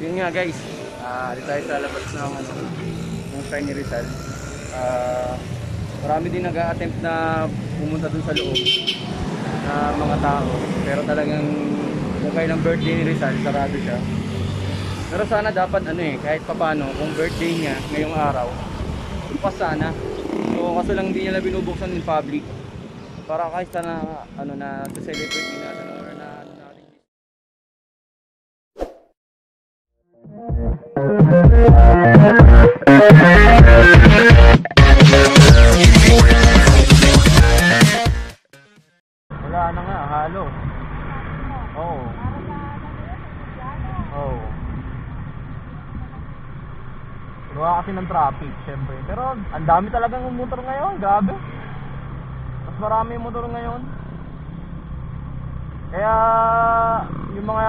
Yun nga guys, dito tayo sa labas ng ng Shiny Rizal. Marami din nag-a-attempt na pumunta dun sa loob na mga tao. Pero talagang kung kailang birthday ni Rizal, sarado siya. Pero sana dapat kahit papano, kung birthday niya ngayong araw, bukas sana. So kaso lang hindi niya binubuksan in public. Para kahit sana na celebrate din natin or na natin. Wala na nga, halo. Oo. Oo. Gawa kasi ng traffic, syempre. Pero ang dami talagang motor ngayon, gabi. Mas marami yung motor ngayon. Kaya yung mga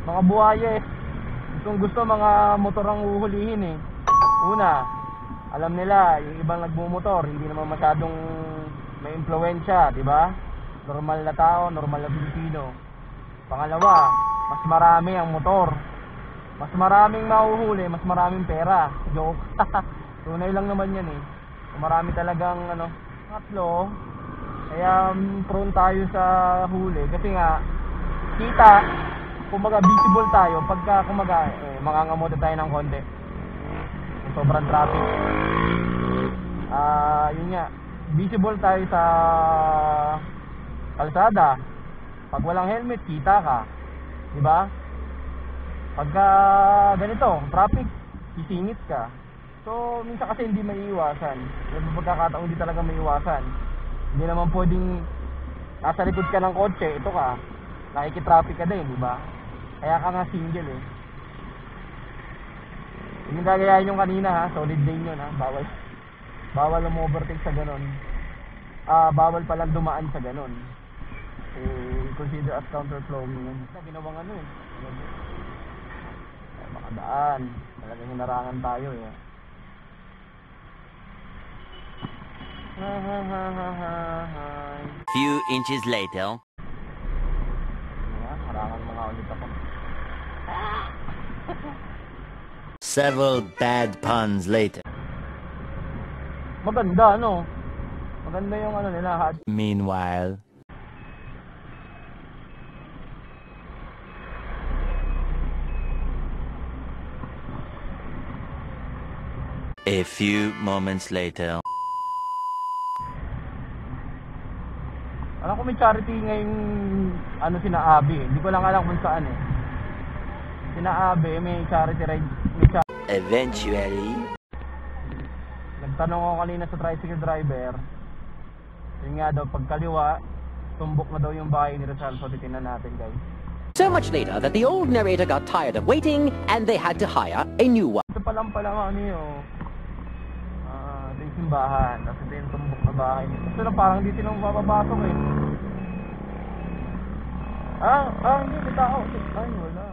mga buhaya kung gusto mga motor ang uhulihin Una, alam nila yung ibang nagmumotor hindi naman masyadong may impluwensya, di ba? Normal na tao, normal na Pilipino. Pangalawa, mas marami ang motor. Mas maraming mahuhuli, mas maraming pera. Joke. Tunay lang naman yan Marami talagang tatlo. Kaya prone tayo sa huli kasi nga kita, kumaga visible tayo pagka kumaga mangangamote tayo ng konti. Sobrang traffic. Yun nga, visible tayo sa kalsada. Pag walang helmet, kita ka. Di ba? Pagka ganito, traffic, sisingit ka. So, minsan kasi hindi maiiwasan. May pagkakataon hindi talaga maiiwasan. Hindi naman pwedeng nasa likod ka ng kotse, ito ka, nakikitraffic ka din, di ba? Kaya ka nga single Yung gagayahin yung kanina solid lane yun bawal ang overtake sa ganon. Bawal palang dumaan sa ganon. Consider as counterflowing yun. Ginawang makadaan. Talagang hinarangan tayo Few inches later. Harangan mga ulit ako. Several bad puns later. Maganda maganda yung nila Meanwhile, a few moments later. Alam ko may charity ngayong sina Abi. Hindi ko lang alam kung saan Sina Abi may charity ride. Eventually, Nagtanong ako kanina sa tricycle driver. Yun nga daw, pagkaliwa, tumbok na daw yung bahay ni Rizal. So titingnan natin guys. So much later that the old narrator got tired of waiting and they had to hire a new one. Ito pa lang ito yung simbahan. Tapos ito yung tumbok na bahay. Ito lang parang hindi silang mapapasok hindi, may tao. Ay, wala.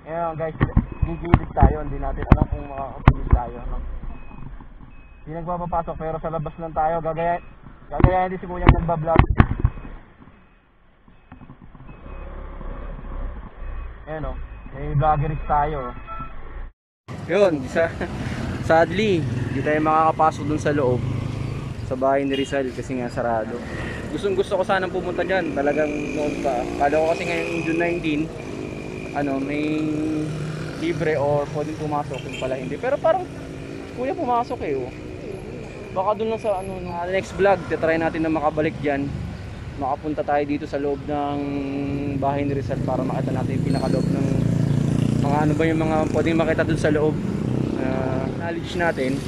Ayan guys, gigilid tayo. Hindi natin alam kung makakapagilid tayo Hindi nagpapapasok pero sa labas lang tayo. Gagayahin din si kuyang nagbablog. Ayan may vloggerist tayo. Yun, sadly, hindi tayo makakapasok dun sa loob sa bahay ni Rizal kasi nga sarado. Gusto ko sanang pumunta dyan, talagang noon pa. Kala ko kasi ngayong June 19 may libre or pwedeng pumasok, yung pala hindi. Pero parang kuya pumasok baka dun lang sa next vlog, try natin na makabalik dyan. Makapunta tayo dito sa loob ng bahay ni Rizal para makita natin yung pinakaloob ng mga yung mga pwedeng makita dun sa loob. Knowledge natin,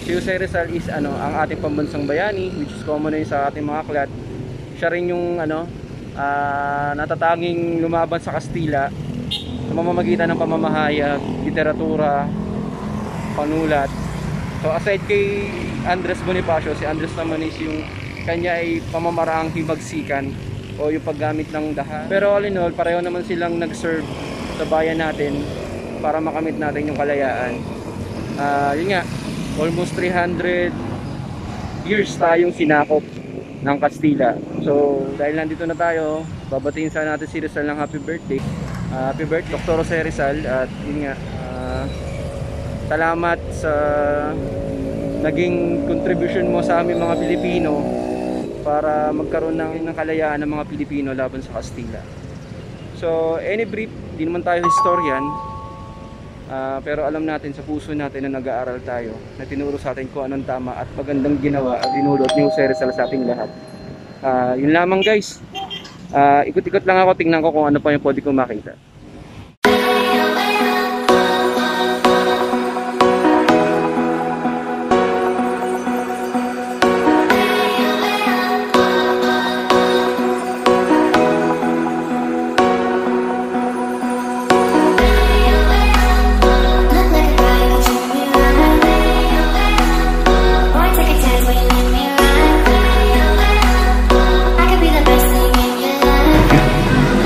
si Jose Rizal is ang ating pambansang bayani, which is common sa ating mga aklat. Siya rin yung natatanging lumaban sa Kastila sa mamamagitan ng pamamahayag, literatura, panulat. So aside kay Andres Bonifacio, si Andres naman is yung kanya ay pamamaraang himagsikan o yung paggamit ng daha. Pero all in all, pareho naman silang nag-serve sa bayan natin para makamit natin yung kalayaan. Yun nga, almost 300 years tayong sinakop ng Castilla. So dahil nandito na tayo, babatiin sana natin si Rizal ng happy birthday. Happy birthday Dr. Jose Rizal. At yun nga, salamat sa naging contribution mo sa aming mga Pilipino para magkaroon ng kalayaan ng mga Pilipino laban sa Castilla. So any brief, di naman tayo historian, pero alam natin sa puso natin na nag-aaral tayo, na tinuro sa atin kung anong tama at magandang ginawa at dinulot ni Jose Rizal sa ating lahat. Yun lamang guys. Ikot-ikot lang ako, tingnan ko kung ano pa yung pwede kong makita.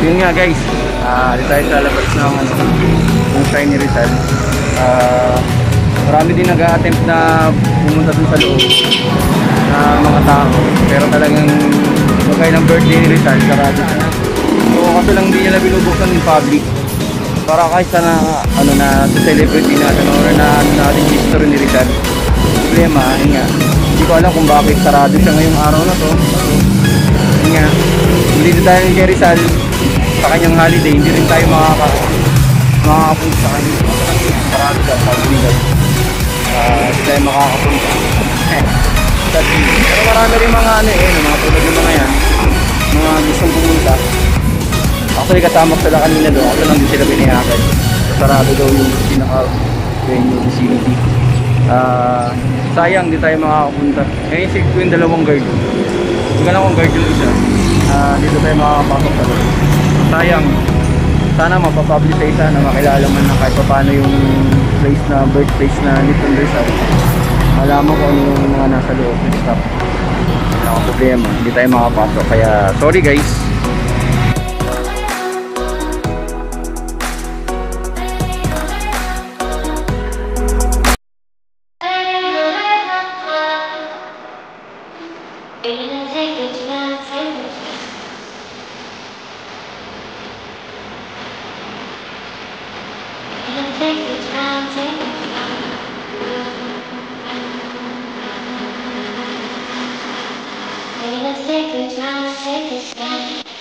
Yun nga guys, di tayo sa labas ng shrine ni Rizal. Marami din nag-a-attempt na pumunta dun sa loob na mga tao, pero talagang magkaya ng birthday ni Rizal, sarado siya. So kasi lang hindi nila binubuksan in public para kahit sana na celebrity natin or na natin history ni Rizal. Problema, yun nga, hindi ko alam kung bakit sarado siya ngayong araw na to. Yun nga, hindi tayo kay Rizal sa kanyang holiday, hindi rin tayo makakapunta sa kanya. Parado daw, sabi ni guys. Hindi tayo makakapunta. Pero marami rin mga mga tulad ng mga yan, mga gustong pumunta. Actually kasama sila kanina doon, ako lang din sila binihakan. Sarado daw yung pinaka-venue vicinity. Sayang, di tayo makakapunta. Ngayon siguro yung dalawang guard. Hindi ka lang kung guard yung isa. Dito tayo makakapasok sa loob. Sayang, sana mapapublicize na makilala man na kahit paano yung place na birthplace na Little Rizal. Malaman ko ano yung mga nasa loob ng staff. Wala akong problema, hindi tayo makapasok. Kaya sorry guys. Take the time, take the time.